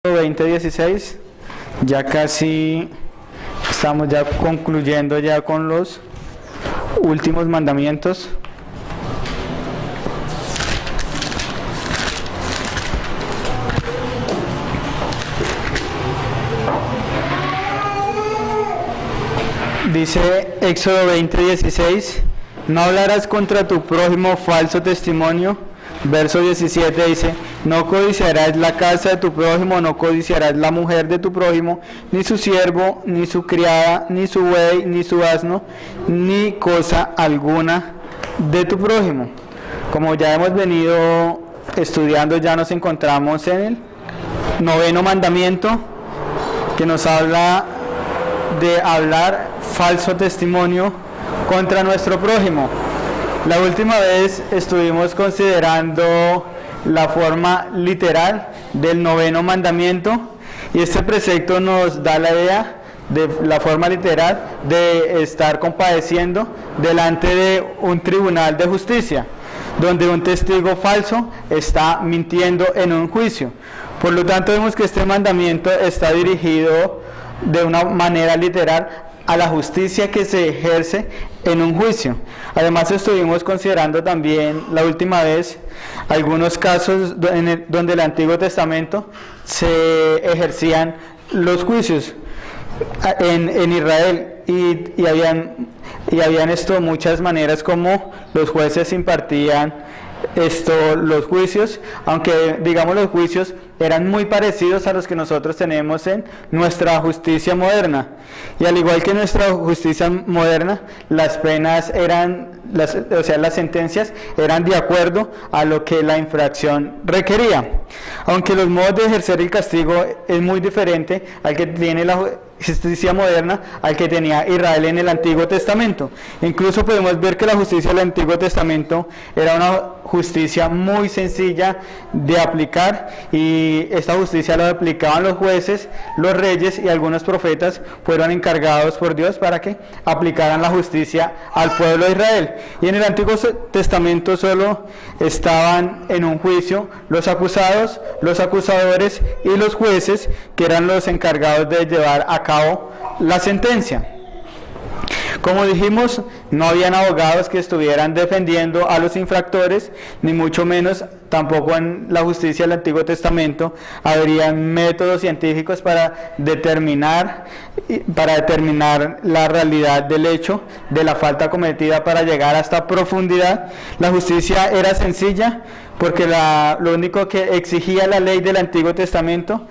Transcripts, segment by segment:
2016, ya casi estamos ya concluyendo ya con los últimos mandamientos. Dice Éxodo 20:16, no hablarás contra tu prójimo falso testimonio. Verso 17 dice, no codiciarás la casa de tu prójimo, no codiciarás la mujer de tu prójimo, ni su siervo, ni su criada, ni su buey, ni su asno, ni cosa alguna de tu prójimo. Como ya hemos venido estudiando, ya nos encontramos en el 9º mandamiento, que nos habla de hablar falso testimonio contra nuestro prójimo. La última vez estuvimos considerando la forma literal del 9º mandamiento y este precepto nos da la idea de la forma literal de estar compadeciendo delante de un tribunal de justicia, donde un testigo falso está mintiendo en un juicio. Por lo tanto, vemos que este mandamiento está dirigido de una manera literal a la justicia que se ejerce en un juicio. Además, estuvimos considerando también la última vez algunos casos donde el Antiguo Testamento se ejercían los juicios en Israel y habían muchas maneras como los jueces impartían los juicios, aunque digamos los juicios eran muy parecidos a los que nosotros tenemos en nuestra justicia moderna. Y al igual que en nuestra justicia moderna, las penas las sentencias eran de acuerdo a lo que la infracción requería. Aunque los modos de ejercer el castigo es muy diferente al que tiene la justicia moderna al que tenía Israel en el Antiguo Testamento. Incluso podemos ver que la justicia del Antiguo Testamento era una justicia muy sencilla de aplicar, y esta justicia la aplicaban los jueces, los reyes y algunos profetas fueron encargados por Dios para que aplicaran la justicia al pueblo de Israel. Y en el Antiguo Testamento solo estaban en un juicio los acusados, los acusadores y los jueces, que eran los encargados de llevar a cabo la sentencia. Como dijimos, no habían abogados que estuvieran defendiendo a los infractores, ni mucho menos tampoco en la justicia del Antiguo Testamento habrían métodos científicos para determinar la realidad del hecho, de la falta cometida, para llegar a esta profundidad. La justicia era sencilla porque lo único que exigía la ley del Antiguo Testamento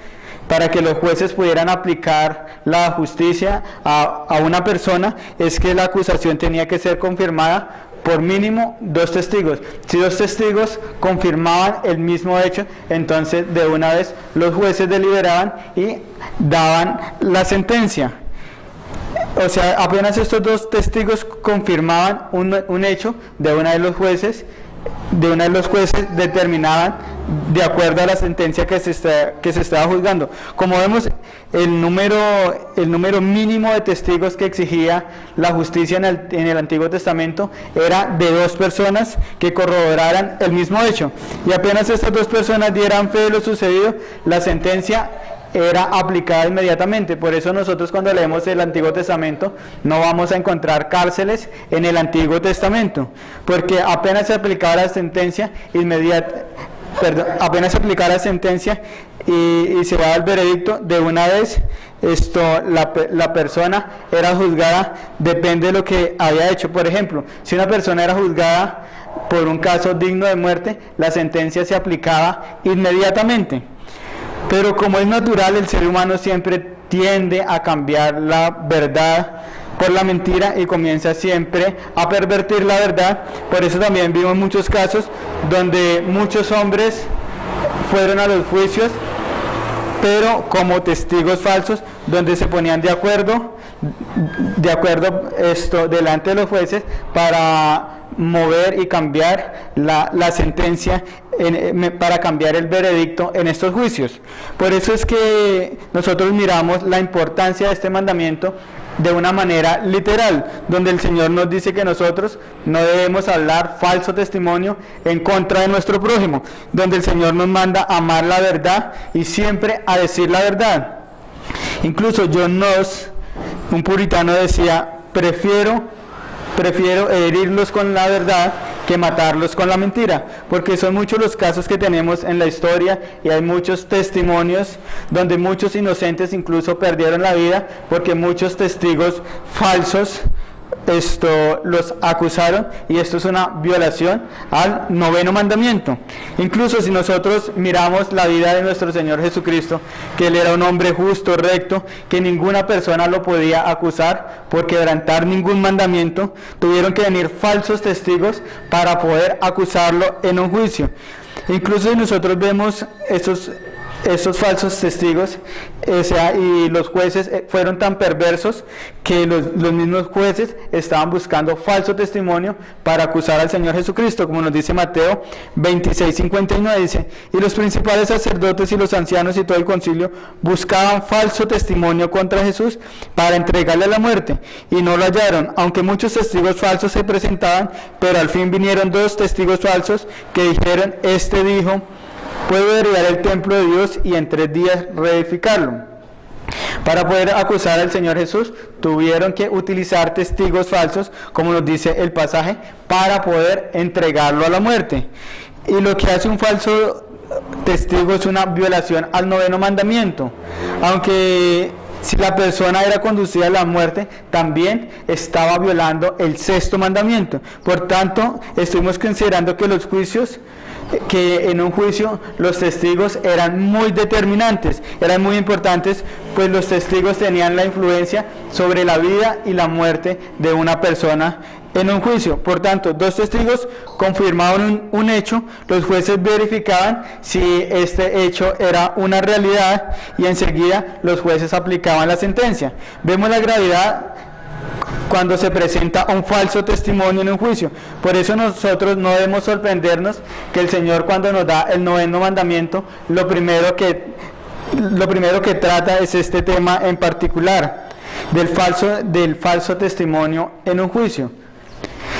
para que los jueces pudieran aplicar la justicia a una persona es que la acusación tenía que ser confirmada por mínimo 2 testigos. Si 2 testigos confirmaban el mismo hecho, entonces de una vez los jueces deliberaban y daban la sentencia. O sea, apenas estos 2 testigos confirmaban un hecho, de una vez los jueces determinaban de acuerdo a la sentencia que se estaba juzgando. Como vemos, el número mínimo de testigos que exigía la justicia en el Antiguo Testamento era de 2 personas que corroboraran el mismo hecho, y apenas estas 2 personas dieran fe de lo sucedido, la sentencia era aplicada inmediatamente. Por eso nosotros, cuando leemos el Antiguo Testamento, no vamos a encontrar cárceles en el Antiguo Testamento, porque apenas se aplicaba la sentencia y se daba el veredicto, de una vez la persona era juzgada, depende de lo que había hecho. Por ejemplo, si una persona era juzgada por un caso digno de muerte, la sentencia se aplicaba inmediatamente. Pero como es natural, el ser humano siempre tiende a cambiar la verdad por la mentira y comienza siempre a pervertir la verdad. Por eso también vimos muchos casos donde muchos hombres fueron a los juicios, pero como testigos falsos, donde se ponían de acuerdo delante de los jueces para mover y cambiar la sentencia, para cambiar el veredicto en estos juicios. Por eso es que nosotros miramos la importancia de este mandamiento, de una manera literal, donde el Señor nos dice que nosotros no debemos hablar falso testimonio en contra de nuestro prójimo, donde el Señor nos manda a amar la verdad y siempre a decir la verdad. Incluso John Knox, un puritano, decía: prefiero herirlos con la verdad que matarlos con la mentira, porque son muchos los casos que tenemos en la historia y hay muchos testimonios donde muchos inocentes incluso perdieron la vida porque muchos testigos falsos los acusaron, y esto es una violación al 9º mandamiento. Incluso si nosotros miramos la vida de nuestro Señor Jesucristo, que Él era un hombre justo, recto, que ninguna persona lo podía acusar por quebrantar ningún mandamiento, tuvieron que venir falsos testigos para poder acusarlo en un juicio. Incluso si nosotros vemos esos falsos testigos, y los jueces fueron tan perversos que los mismos jueces estaban buscando falso testimonio para acusar al Señor Jesucristo, como nos dice Mateo 26:59, dice: y los principales sacerdotes y los ancianos y todo el concilio buscaban falso testimonio contra Jesús para entregarle a la muerte, y no lo hallaron, aunque muchos testigos falsos se presentaban, pero al fin vinieron 2 testigos falsos que dijeron: este dijo: puedo derribar el templo de Dios y en 3 días reedificarlo. Para poder acusar al Señor Jesús, tuvieron que utilizar testigos falsos, como nos dice el pasaje, para poder entregarlo a la muerte. Y lo que hace un falso testigo es una violación al 9º mandamiento. Aunque si la persona era conducida a la muerte, también estaba violando el 6º mandamiento. Por tanto, estuvimos considerando que los juicios, que en un juicio los testigos eran muy determinantes, eran muy importantes, pues los testigos tenían la influencia sobre la vida y la muerte de una persona en un juicio. Por tanto, 2 testigos confirmaban un hecho, los jueces verificaban si este hecho era una realidad y enseguida los jueces aplicaban la sentencia. Vemos la gravedad cuando se presenta un falso testimonio en un juicio. Por eso nosotros no debemos sorprendernos que el Señor, cuando nos da el 9º mandamiento, lo primero que trata es este tema en particular, del falso testimonio en un juicio,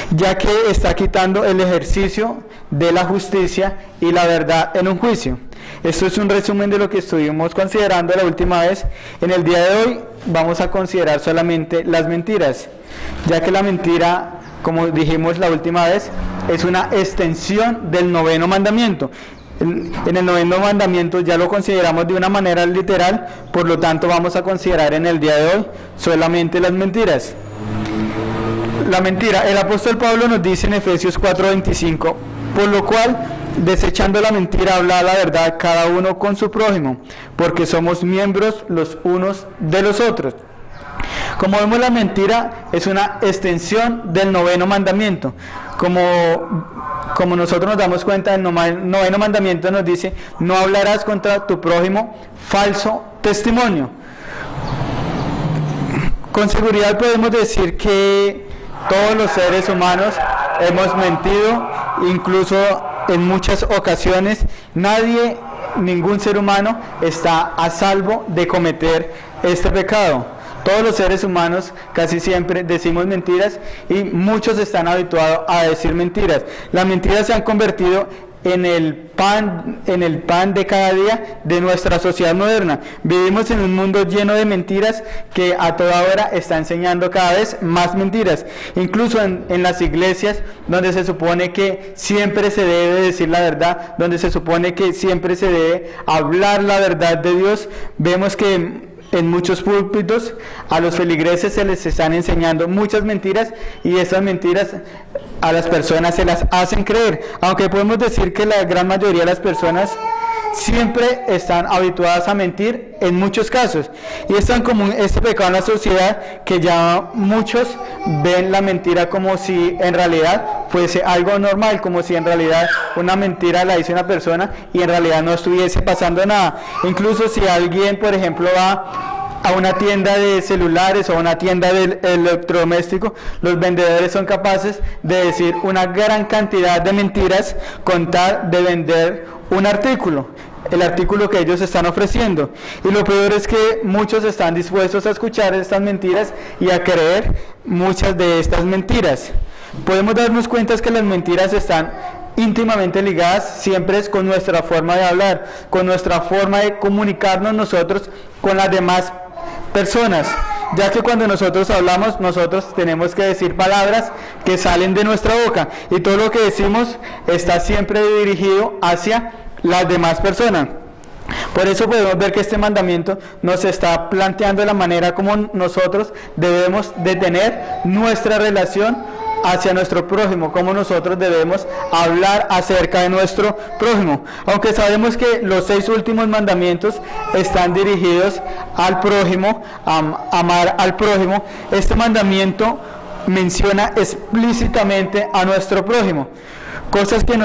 ya que está quitando el ejercicio de la justicia y la verdad en un juicio. Esto es un resumen de lo que estuvimos considerando la última vez. En el día de hoy vamos a considerar solamente las mentiras, ya que la mentira, como dijimos la última vez, es una extensión del 9º mandamiento. En el 9º mandamiento ya lo consideramos de una manera literal, por lo tanto vamos a considerar en el día de hoy solamente las mentiras. La mentira, el apóstol Pablo nos dice en Efesios 4:25: por lo cual, desechando la mentira, habla la verdad cada uno con su prójimo, porque somos miembros los unos de los otros. Como vemos, la mentira es una extensión del 9º mandamiento. Como nosotros nos damos cuenta, el 9º mandamiento nos dice: no hablarás contra tu prójimo falso testimonio. Con seguridad podemos decir que todos los seres humanos hemos mentido, incluso en muchas ocasiones. Ningún ser humano está a salvo de cometer este pecado. Todos los seres humanos casi siempre decimos mentiras, y muchos están habituados a decir mentiras. Las mentiras se han convertido en el pan de cada día de nuestra sociedad moderna. Vivimos en un mundo lleno de mentiras que a toda hora está enseñando cada vez más mentiras. Incluso en las iglesias, donde se supone que siempre se debe decir la verdad, donde se supone que siempre se debe hablar la verdad de Dios, vemos que en muchos púlpitos a los feligreses se les están enseñando muchas mentiras, y esas mentiras a las personas se las hacen creer, aunque podemos decir que la gran mayoría de las personas siempre están habituadas a mentir en muchos casos, y es tan común este pecado en la sociedad que ya muchos ven la mentira como si en realidad fuese algo normal, como si en realidad una mentira la dice una persona y en realidad no estuviese pasando nada. Incluso si alguien, por ejemplo, va a una tienda de celulares o a una tienda de electrodoméstico, los vendedores son capaces de decir una gran cantidad de mentiras con tal de vender un artículo. el artículo que ellos están ofreciendo. Y lo peor es que muchos están dispuestos a escuchar estas mentiras y a creer muchas de estas mentiras. Podemos darnos cuenta que las mentiras están íntimamente ligadas siempre con nuestra forma de hablar, con nuestra forma de comunicarnos nosotros con las demás personas, ya que cuando nosotros hablamos, nosotros tenemos que decir palabras que salen de nuestra boca, y todo lo que decimos está siempre dirigido hacia las demás personas. Por eso podemos ver que este mandamiento nos está planteando la manera como nosotros debemos de tener nuestra relación hacia nuestro prójimo, como nosotros debemos hablar acerca de nuestro prójimo. Aunque sabemos que los 6 últimos mandamientos están dirigidos al prójimo, a amar al prójimo, este mandamiento menciona explícitamente a nuestro prójimo, cosas que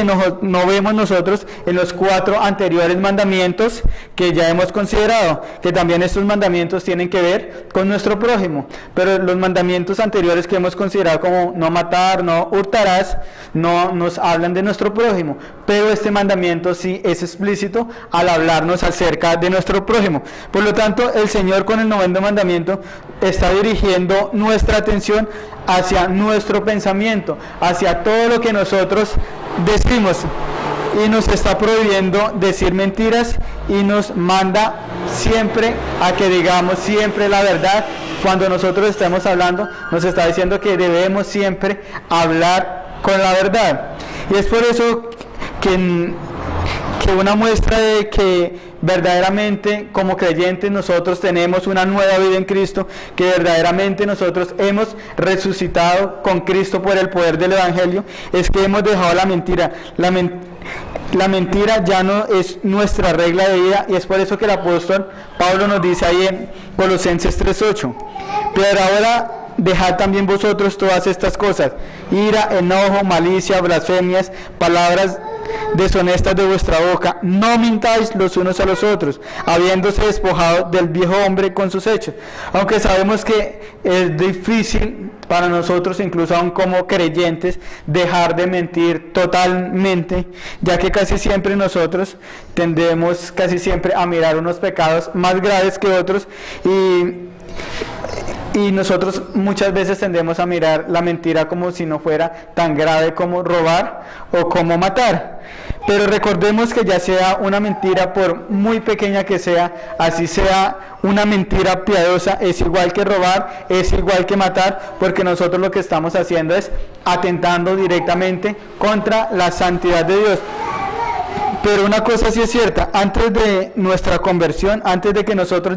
no vemos nosotros en los 4 anteriores mandamientos que ya hemos considerado, que también estos mandamientos tienen que ver con nuestro prójimo, pero los mandamientos anteriores que hemos considerado como no matar, no hurtarás, no nos hablan de nuestro prójimo, pero este mandamiento sí es explícito al hablarnos acerca de nuestro prójimo. Por lo tanto, el Señor con el 9º mandamiento está dirigiendo nuestra atención hacia nuestro pensamiento, hacia todo lo que nosotros decimos, y nos está prohibiendo decir mentiras y nos manda siempre a que digamos siempre la verdad. Cuando nosotros estamos hablando, nos está diciendo que debemos siempre hablar con la verdad, y es por eso que una muestra de que verdaderamente como creyentes nosotros tenemos una nueva vida en Cristo, que verdaderamente nosotros hemos resucitado con Cristo por el poder del Evangelio, es que hemos dejado la mentira. La mentira ya no es nuestra regla de vida, y es por eso que el apóstol Pablo nos dice ahí en Colosenses 3:8: pero ahora dejad también vosotros todas estas cosas: ira, enojo, malicia, blasfemias, palabras deshonestas de vuestra boca. No mintáis los unos a los otros, habiéndose despojado del viejo hombre con sus hechos. Aunque sabemos que es difícil para nosotros, incluso aún como creyentes, dejar de mentir totalmente, ya que casi siempre nosotros tendemos a mirar unos pecados más graves que otros, y nosotros muchas veces tendemos a mirar la mentira como si no fuera tan grave como robar o como matar. Pero recordemos que ya sea una mentira, por muy pequeña que sea, así sea una mentira piadosa, es igual que robar, es igual que matar, porque nosotros lo que estamos haciendo es atentando directamente contra la santidad de Dios. Pero una cosa sí es cierta: antes de nuestra conversión, antes de que nosotros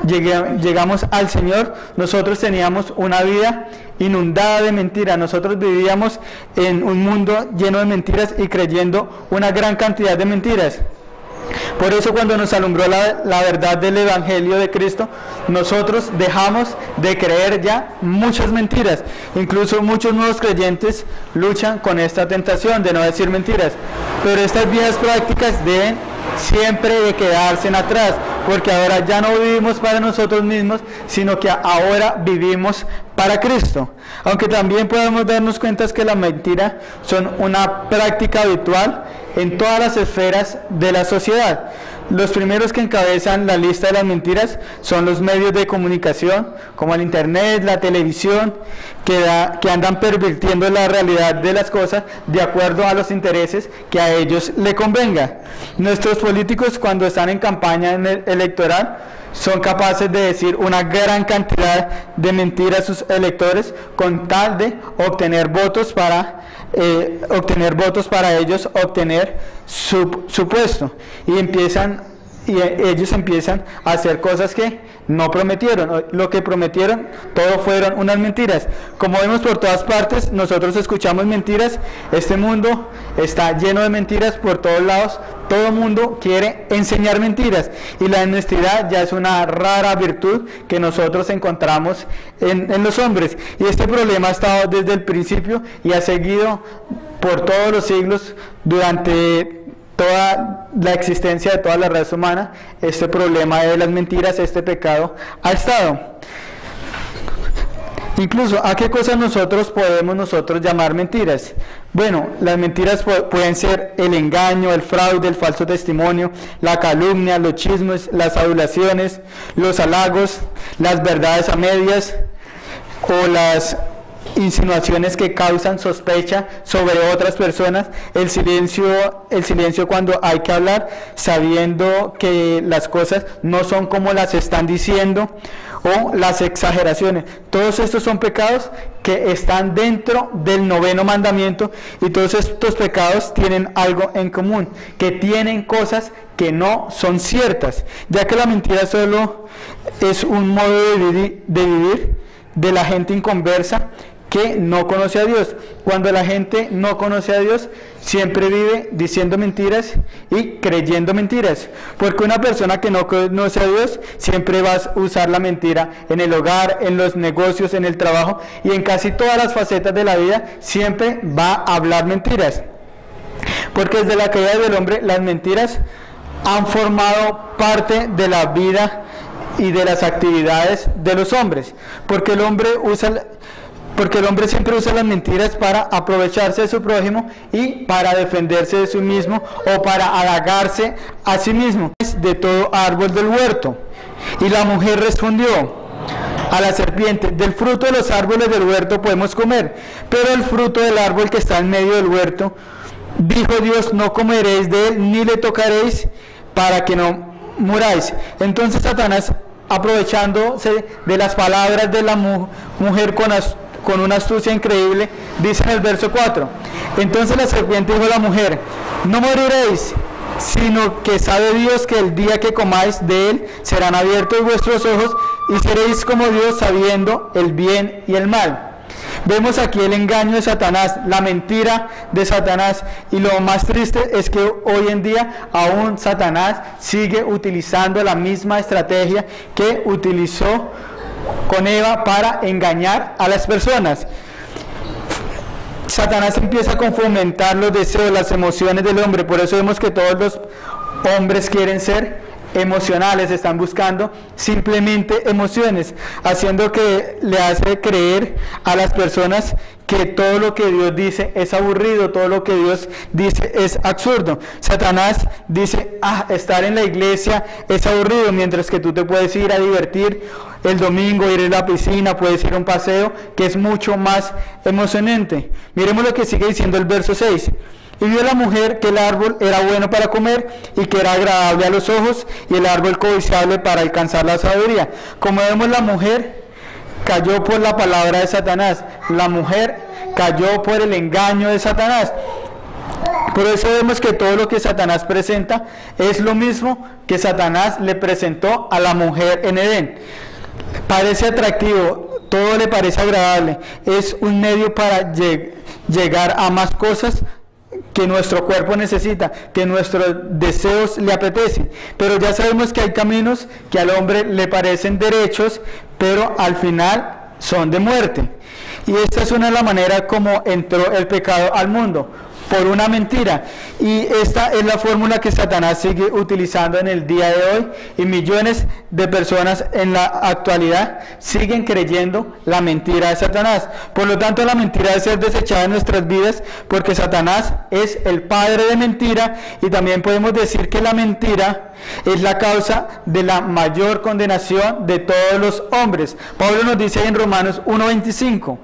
llegamos al Señor, nosotros teníamos una vida inundada de mentiras. Nosotros vivíamos en un mundo lleno de mentiras y creyendo una gran cantidad de mentiras. Por eso, cuando nos alumbró la verdad del Evangelio de Cristo, nosotros dejamos de creer ya muchas mentiras. Incluso muchos nuevos creyentes luchan con esta tentación de no decir mentiras. Pero estas viejas prácticas deben siempre de quedarse atrás, porque ahora ya no vivimos para nosotros mismos, sino que ahora vivimos para Cristo. Aunque también podemos darnos cuenta que la mentira son una práctica habitual en todas las esferas de la sociedad. Los primeros que encabezan la lista de las mentiras son los medios de comunicación, como el internet, la televisión, que andan pervirtiendo la realidad de las cosas de acuerdo a los intereses que a ellos le convenga. Nuestros políticos, cuando están en campaña electoral, son capaces de decir una gran cantidad de mentiras a sus electores con tal de obtener votos para ellos obtener su puesto, y ellos empiezan a hacer cosas que no prometieron. Lo que prometieron, todo fueron unas mentiras. Como vemos por todas partes, nosotros escuchamos mentiras. Este mundo está lleno de mentiras por todos lados. Todo el mundo quiere enseñar mentiras, y la honestidad ya es una rara virtud que nosotros encontramos en los hombres. Y este problema ha estado desde el principio y ha seguido por todos los siglos. Durante toda la existencia de toda la raza humana, este problema de las mentiras, este pecado, ha estado. Incluso, ¿a qué cosas podemos nosotros llamar mentiras? Bueno, las mentiras pueden ser el engaño, el fraude, el falso testimonio, la calumnia, los chismes, las adulaciones, los halagos, las verdades a medias o las insinuaciones que causan sospecha sobre otras personas, el silencio cuando hay que hablar, sabiendo que las cosas no son como las están diciendo, o las exageraciones. Todos estos son pecados que están dentro del 9º mandamiento, y todos estos pecados tienen algo en común, que tienen cosas que no son ciertas, ya que la mentira solo es un modo de vivir de la gente inconversa que no conoce a Dios. Cuando la gente no conoce a Dios, siempre vive diciendo mentiras y creyendo mentiras, porque una persona que no conoce a Dios siempre va a usar la mentira en el hogar, en los negocios, en el trabajo y en casi todas las facetas de la vida. Siempre va a hablar mentiras, porque desde la caída del hombre las mentiras han formado parte de la vida y de las actividades de los hombres, porque el hombre siempre usa las mentiras para aprovecharse de su prójimo y para defenderse de sí mismo o para halagarse a sí mismo. De todo árbol del huerto. Y la mujer respondió a la serpiente: del fruto de los árboles del huerto podemos comer, pero el fruto del árbol que está en medio del huerto, dijo Dios, no comeréis de él ni le tocaréis para que no muráis. Entonces Satanás, aprovechándose de las palabras de la mujer con una astucia increíble, dice en el verso 4: entonces la serpiente dijo a la mujer: no moriréis, sino que sabe Dios que el día que comáis de él serán abiertos vuestros ojos y seréis como Dios, sabiendo el bien y el mal. Vemos aquí el engaño de Satanás, la mentira de Satanás, y lo más triste es que hoy en día aún Satanás sigue utilizando la misma estrategia que utilizó con Eva para engañar a las personas. Satanás empieza con fomentar los deseos, las emociones del hombre. Por eso vemos que todos los hombres quieren ser emocionales, están buscando simplemente emociones, haciendo que le hace creer a las personas que todo lo que Dios dice es aburrido, todo lo que Dios dice es absurdo. Satanás dice: estar en la iglesia es aburrido, mientras que tú te puedes ir a divertir el domingo, ir a la piscina, puedes ir a un paseo, que es mucho más emocionante. Miremos lo que sigue diciendo el verso 6. Y vio la mujer que el árbol era bueno para comer y que era agradable a los ojos, y el árbol codiciable para alcanzar la sabiduría. Como vemos, la mujer cayó por la palabra de Satanás. La mujer cayó por el engaño de Satanás. Por eso vemos que todo lo que Satanás presenta es lo mismo que Satanás le presentó a la mujer en Edén. Parece atractivo, todo le parece agradable, es un medio para llegar a más cosas que nuestro cuerpo necesita, que nuestros deseos le apetecen. Pero ya sabemos que hay caminos que al hombre le parecen derechos, pero al final son de muerte. Y esta es una de las maneras como entró el pecado al mundo, por una mentira. Y esta es la fórmula que Satanás sigue utilizando en el día de hoy, y millones de personas en la actualidad siguen creyendo la mentira de Satanás. Por lo tanto, la mentira debe ser desechada en nuestras vidas, porque Satanás es el padre de mentira, y también podemos decir que la mentira es la causa de la mayor condenación de todos los hombres. Pablo nos dice en Romanos 1:25: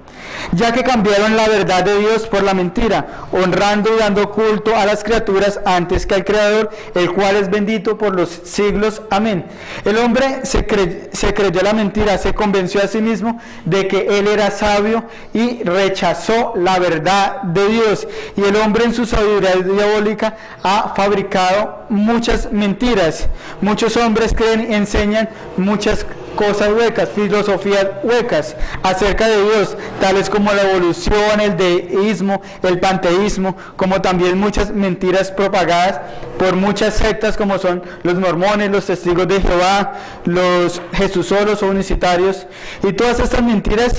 ya que cambiaron la verdad de Dios por la mentira, honrando y dando culto a las criaturas antes que al Creador, el cual es bendito por los siglos. Amén. El hombre se creyó la mentira, se convenció a sí mismo de que él era sabio y rechazó la verdad de Dios. Y el hombre, en su sabiduría diabólica, ha fabricado muchas mentiras. Muchos hombres creen y enseñan muchas cosas huecas, filosofías huecas acerca de Dios, tales como la evolución, el deísmo, el panteísmo, como también muchas mentiras propagadas por muchas sectas, como son los mormones, los testigos de Jehová, los jesusolos o unicitarios. Y todas estas mentiras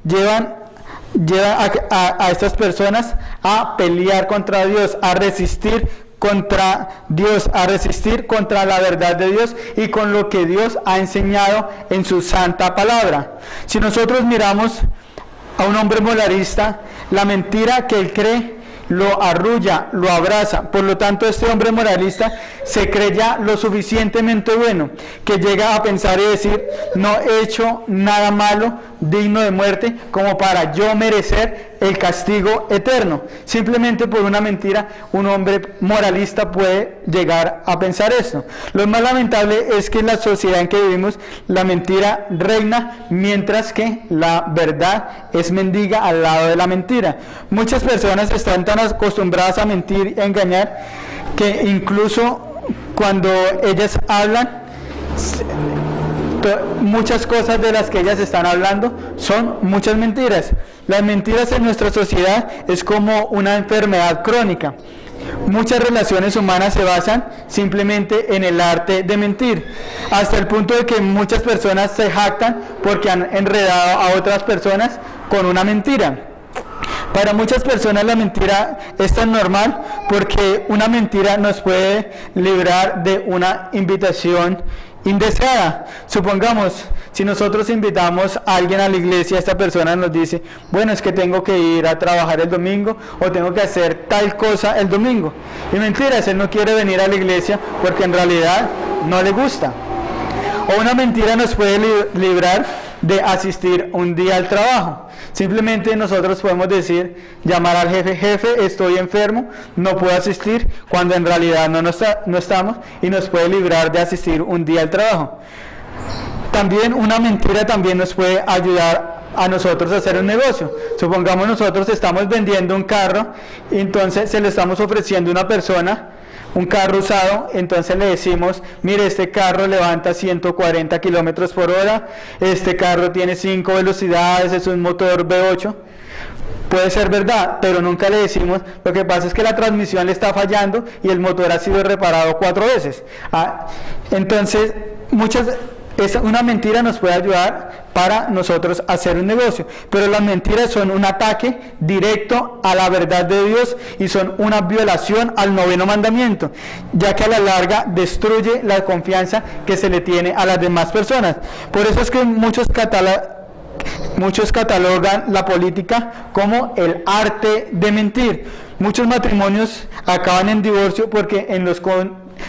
llevan a estas personas a pelear contra Dios, a resistir contra Dios, a resistir contra la verdad de Dios y con lo que Dios ha enseñado en su santa palabra. Si nosotros miramos a un hombre moralista, la mentira que él cree lo arrulla, lo abraza. Por lo tanto, este hombre moralista se cree ya lo suficientemente bueno que llega a pensar y decir: no he hecho nada malo digno de muerte como para yo merecer el castigo eterno. Simplemente por una mentira, un hombre moralista puede llegar a pensar esto. Lo más lamentable es que en la sociedad en que vivimos, la mentira reina, mientras que la verdad es mendiga al lado de la mentira. Muchas personas están tan acostumbradas a mentir y a engañar que incluso cuando ellas hablan, muchas cosas de las que ellas están hablando son muchas mentiras. Las mentiras en nuestra sociedad es como una enfermedad crónica. Muchas relaciones humanas se basan simplemente en el arte de mentir, hasta el punto de que muchas personas se jactan porque han enredado a otras personas con una mentira. Para muchas personas la mentira es tan normal porque una mentira nos puede librar de una invitación indeseada. Supongamos, si nosotros invitamos a alguien a la iglesia, esta persona nos dice: bueno, es que tengo que ir a trabajar el domingo o tengo que hacer tal cosa el domingo. Y mentiras, él no quiere venir a la iglesia porque en realidad no le gusta. O una mentira nos puede librar de asistir un día al trabajo. Simplemente nosotros podemos decir, llamar al jefe: jefe, estoy enfermo, no puedo asistir, cuando en realidad no estamos, y nos puede librar de asistir un día al trabajo. También una mentira también nos puede ayudar a nosotros a hacer un negocio. Supongamos nosotros estamos vendiendo un carro, y entonces se le estamos ofreciendo a una persona un carro usado, entonces le decimos: mire, este carro levanta 140 kilómetros por hora, este carro tiene 5 velocidades, es un motor V8. Puede ser verdad, pero nunca le decimos: lo que pasa es que la transmisión le está fallando y el motor ha sido reparado 4 veces. Entonces, una mentira nos puede ayudar para nosotros hacer un negocio, pero las mentiras son un ataque directo a la verdad de Dios y son una violación al 9º mandamiento, ya que a la larga destruye la confianza que se le tiene a las demás personas. Por eso es que muchos catalogan la política como el arte de mentir. Muchos matrimonios acaban en divorcio porque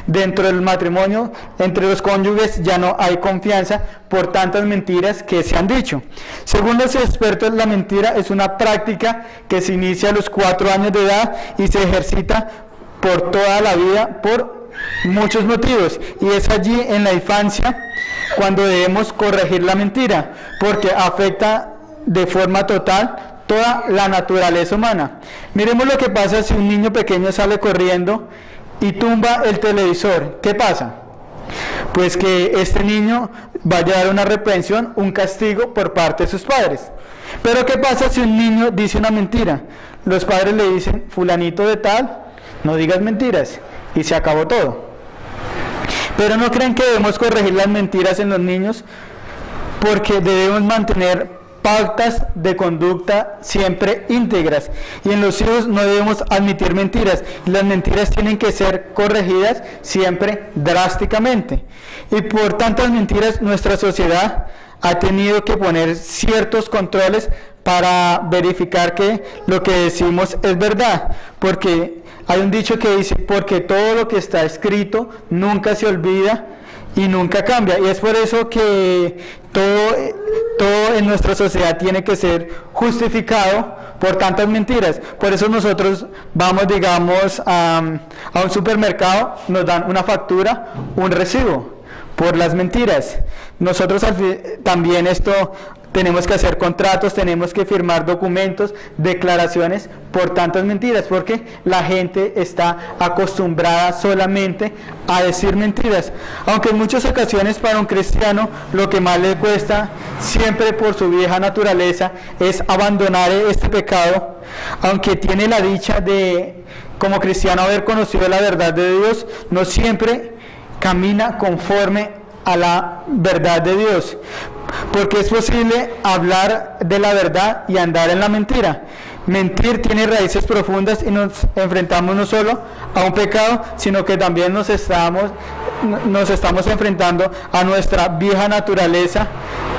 dentro del matrimonio, entre los cónyuges, ya no hay confianza por tantas mentiras que se han dicho. Según los expertos, la mentira es una práctica que se inicia a los 4 años de edad y se ejercita por toda la vida por muchos motivos, y es allí en la infancia cuando debemos corregir la mentira, porque afecta de forma total toda la naturaleza humana. Miremos lo que pasa si un niño pequeño sale corriendo y tumba el televisor. ¿Qué pasa? Pues que este niño va a llevar una reprensión, un castigo por parte de sus padres. Pero ¿qué pasa si un niño dice una mentira? Los padres le dicen: fulanito de tal, no digas mentiras, y se acabó todo. Pero ¿no creen que debemos corregir las mentiras en los niños? Porque debemos mantener pautas de conducta siempre íntegras, y en los hijos no debemos admitir mentiras. Las mentiras tienen que ser corregidas siempre drásticamente, y por tantas mentiras nuestra sociedad ha tenido que poner ciertos controles para verificar que lo que decimos es verdad, porque hay un dicho que dice: porque todo lo que está escrito nunca se olvida y nunca cambia. Y es por eso que todo en nuestra sociedad tiene que ser justificado por tantas mentiras. Por eso nosotros vamos, digamos, a un supermercado, nos dan una factura, un recibo por las mentiras. Nosotros también tenemos que hacer contratos, tenemos que firmar documentos, declaraciones por tantas mentiras, porque la gente está acostumbrada solamente a decir mentiras. Aunque en muchas ocasiones para un cristiano lo que más le cuesta, siempre por su vieja naturaleza, es abandonar este pecado. Aunque tiene la dicha de, como cristiano, haber conocido la verdad de Dios, no siempre camina conforme a la verdad de Dios, porque es posible hablar de la verdad y andar en la mentira. Mentir tiene raíces profundas y nos enfrentamos no solo a un pecado, sino que también nos estamos enfrentando a nuestra vieja naturaleza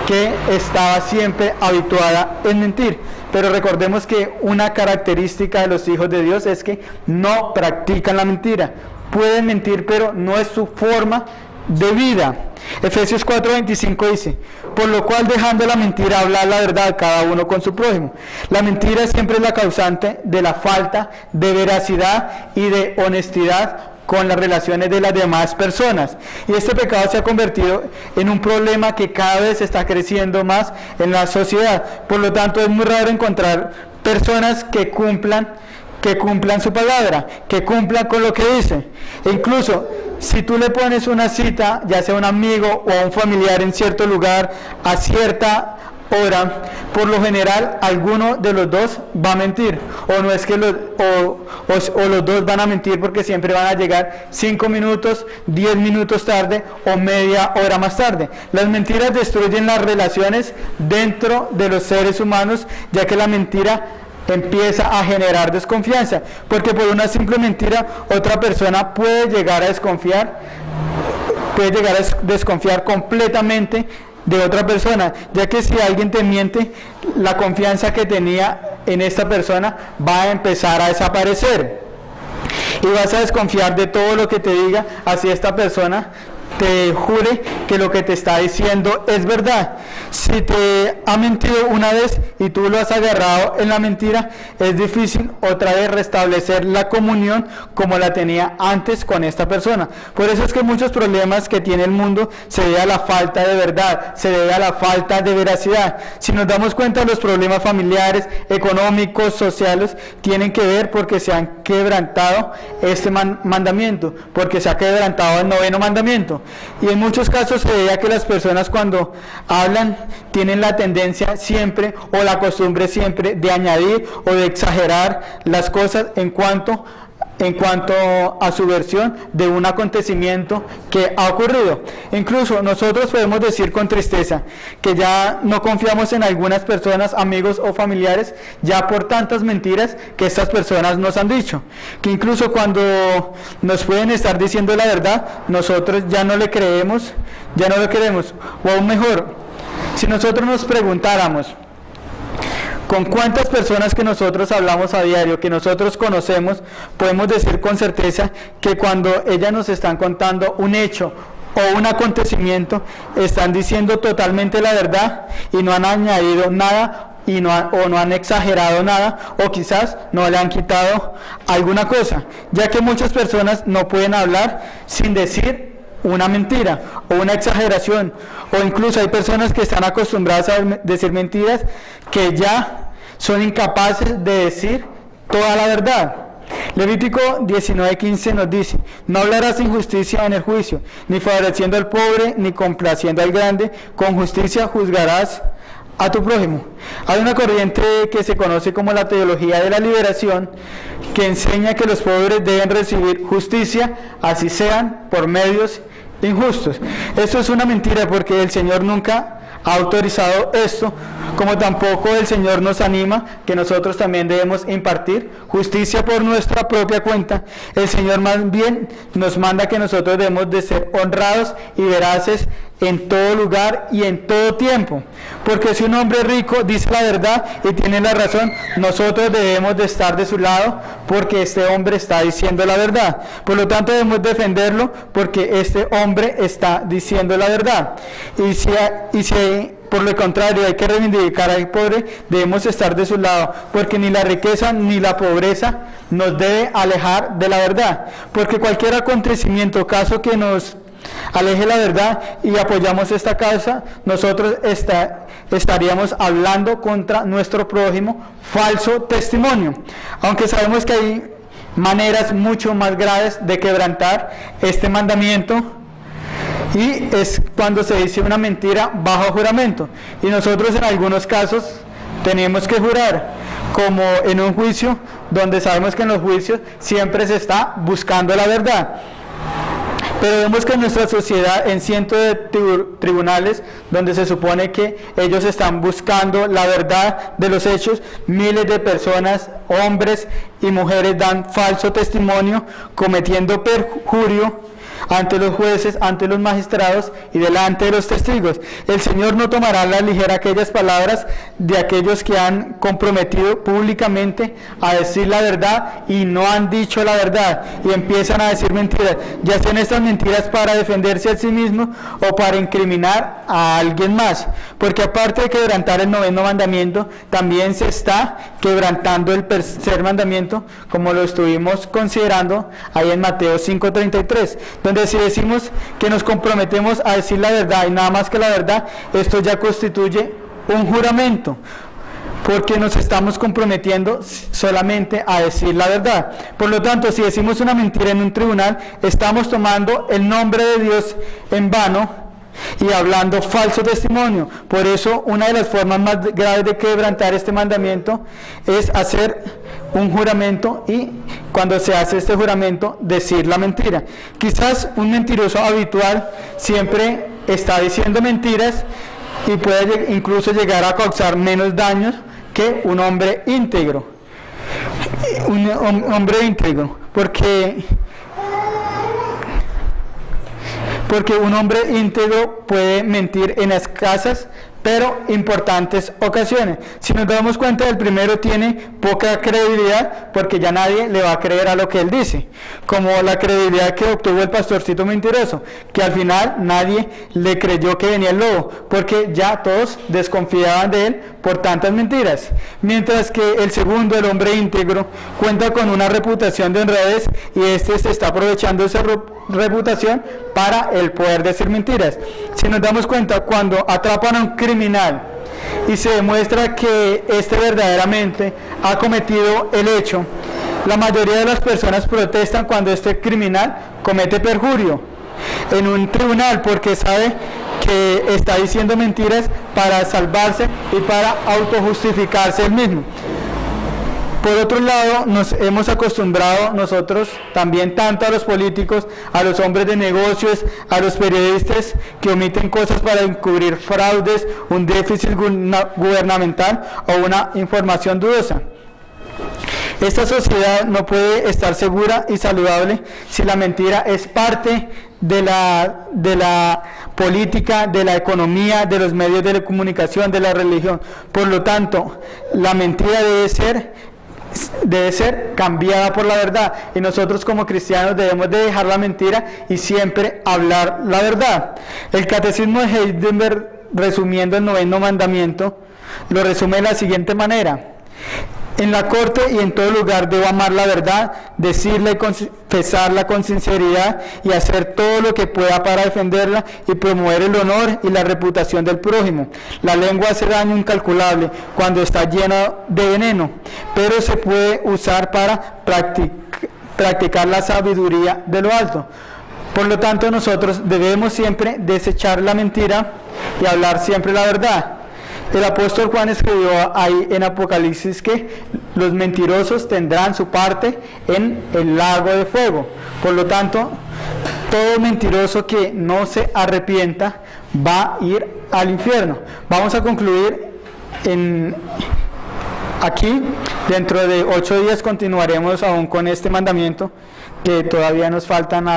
que estaba siempre habituada en mentir. Pero recordemos que una característica de los hijos de Dios es que no practican la mentira. Pueden mentir, pero no es su forma de vida. Efesios 4:25 dice: por lo cual, dejando la mentira, hablar la verdad cada uno con su prójimo. La mentira siempre es la causante de la falta de veracidad y de honestidad con las relaciones de las demás personas. Y este pecado se ha convertido en un problema que cada vez está creciendo más en la sociedad. Por lo tanto, es muy raro encontrar personas que cumplan su palabra, que cumplan con lo que dice. E incluso, si tú le pones una cita, ya sea a un amigo o a un familiar en cierto lugar, a cierta hora, por lo general alguno de los dos va a mentir, o no es que los dos van a mentir, porque siempre van a llegar 5 minutos, 10 minutos tarde o media hora más tarde. Las mentiras destruyen las relaciones dentro de los seres humanos, ya que la mentira empieza a generar desconfianza, porque por una simple mentira otra persona puede llegar a desconfiar completamente de otra persona, ya que si alguien te miente, la confianza que tenía en esta persona va a empezar a desaparecer y vas a desconfiar de todo lo que te diga, así esta persona te jure que lo que te está diciendo es verdad. Si te ha mentido una vez y tú lo has agarrado en la mentira, es difícil otra vez restablecer la comunión como la tenía antes con esta persona. Por eso es que muchos problemas que tiene el mundo se debe a la falta de verdad, se debe a la falta de veracidad. Si nos damos cuenta, los problemas familiares, económicos, sociales, tienen que ver porque se han quebrantado este mandamiento, porque se ha quebrantado el 9º mandamiento. Y en muchos casos se debe a que las personas, cuando hablan, tienen la tendencia siempre o la costumbre siempre de añadir o de exagerar las cosas en cuanto a su versión de un acontecimiento que ha ocurrido. Incluso nosotros podemos decir con tristeza que ya no confiamos en algunas personas, amigos o familiares, ya por tantas mentiras que estas personas nos han dicho, que incluso cuando nos pueden estar diciendo la verdad, nosotros ya no le creemos, o aún mejor, si nosotros nos preguntáramos con cuántas personas que nosotros hablamos a diario, que nosotros conocemos, podemos decir con certeza que cuando ellas nos están contando un hecho o un acontecimiento, están diciendo totalmente la verdad y no han añadido nada o no han exagerado nada, o quizás no le han quitado alguna cosa, ya que muchas personas no pueden hablar sin decir una mentira o una exageración, o incluso hay personas que están acostumbradas a decir mentiras que ya son incapaces de decir toda la verdad. Levítico 19:15 nos dice: no hablarás injusticia en el juicio, ni favoreciendo al pobre, ni complaciendo al grande, con justicia juzgarás a tu prójimo. Hay una corriente que se conoce como la teología de la liberación, que enseña que los pobres deben recibir justicia, así sean por medios injustos. Esto es una mentira, porque el Señor nunca ha autorizado esto, como tampoco el Señor nos anima que nosotros también debemos impartir justicia por nuestra propia cuenta. El Señor más bien nos manda que nosotros debemos de ser honrados y veraces en todo lugar y en todo tiempo, porque si un hombre rico dice la verdad y tiene la razón, nosotros debemos de estar de su lado, porque este hombre está diciendo la verdad. Por lo tanto, debemos defenderlo, porque este hombre está diciendo la verdad. Y si por lo contrario hay que reivindicar al pobre, debemos estar de su lado, porque ni la riqueza ni la pobreza nos debe alejar de la verdad, porque cualquier acontecimiento, caso que nos aleje la verdad y apoyamos esta causa, nosotros estaríamos hablando contra nuestro prójimo, falso testimonio. Aunque sabemos que hay maneras mucho más graves de quebrantar este mandamiento, y es cuando se dice una mentira bajo juramento, y nosotros en algunos casos tenemos que jurar, como en un juicio, donde sabemos que en los juicios siempre se está buscando la verdad. Pero vemos que en nuestra sociedad, en cientos de tribunales, donde se supone que ellos están buscando la verdad de los hechos, miles de personas, hombres y mujeres, dan falso testimonio, cometiendo perjurio ante los jueces, ante los magistrados y delante de los testigos. El Señor no tomará a la ligera aquellas palabras de aquellos que han comprometido públicamente a decir la verdad y no han dicho la verdad y empiezan a decir mentiras, ya sean estas mentiras para defenderse a sí mismos o para incriminar a alguien más, porque aparte de quebrantar el 9º mandamiento, también se está quebrantando el tercer mandamiento, como lo estuvimos considerando ahí en Mateo 5:33, donde si decimos que nos comprometemos a decir la verdad y nada más que la verdad, esto ya constituye un juramento, porque nos estamos comprometiendo solamente a decir la verdad. Por lo tanto, si decimos una mentira en un tribunal, estamos tomando el nombre de Dios en vano y hablando falso testimonio. Por eso, una de las formas más graves de quebrantar este mandamiento es hacer un juramento y cuando se hace este juramento decir la mentira. Quizás un mentiroso habitual siempre está diciendo mentiras y puede incluso llegar a causar menos daños que un hombre íntegro. Un hombre íntegro, porque un hombre íntegro puede mentir en escasas pero importantes ocasiones. Si nos damos cuenta, el primero tiene poca credibilidad porque ya nadie le va a creer a lo que él dice, como la credibilidad que obtuvo el pastorcito mentiroso, que al final nadie le creyó que venía el lobo, porque ya todos desconfiaban de él por tantas mentiras. Mientras que el segundo, el hombre íntegro, cuenta con una reputación de honradez y este se está aprovechando esa reputación para el poder decir mentiras. Si nos damos cuenta, cuando atrapan a un criminal y se demuestra que este verdaderamente ha cometido el hecho, la mayoría de las personas protestan cuando este criminal comete perjurio en un tribunal, porque sabe que está diciendo mentiras para salvarse y para autojustificarse él mismo. Por otro lado, nos hemos acostumbrado nosotros también tanto a los políticos, a los hombres de negocios, a los periodistas que omiten cosas para encubrir fraudes, un déficit gubernamental o una información dudosa. Esta sociedad no puede estar segura y saludable si la mentira es parte de la política, de la economía, de los medios de comunicación, de la religión. Por lo tanto, la mentira debe ser cambiada por la verdad, y nosotros como cristianos debemos de dejar la mentira y siempre hablar la verdad. El Catecismo de Heidelberg, resumiendo el 9º mandamiento, lo resume de la siguiente manera: en la corte y en todo lugar debo amar la verdad, decirla y confesarla con sinceridad y hacer todo lo que pueda para defenderla y promover el honor y la reputación del prójimo. La lengua hace daño incalculable cuando está llena de veneno, pero se puede usar para practicar la sabiduría de lo alto. Por lo tanto, nosotros debemos siempre desechar la mentira y hablar siempre la verdad. El apóstol Juan escribió ahí en Apocalipsis que los mentirosos tendrán su parte en el lago de fuego. Por lo tanto, todo mentiroso que no se arrepienta va a ir al infierno. Vamos a concluir aquí. Dentro de 8 días continuaremos aún con este mandamiento, que todavía nos faltan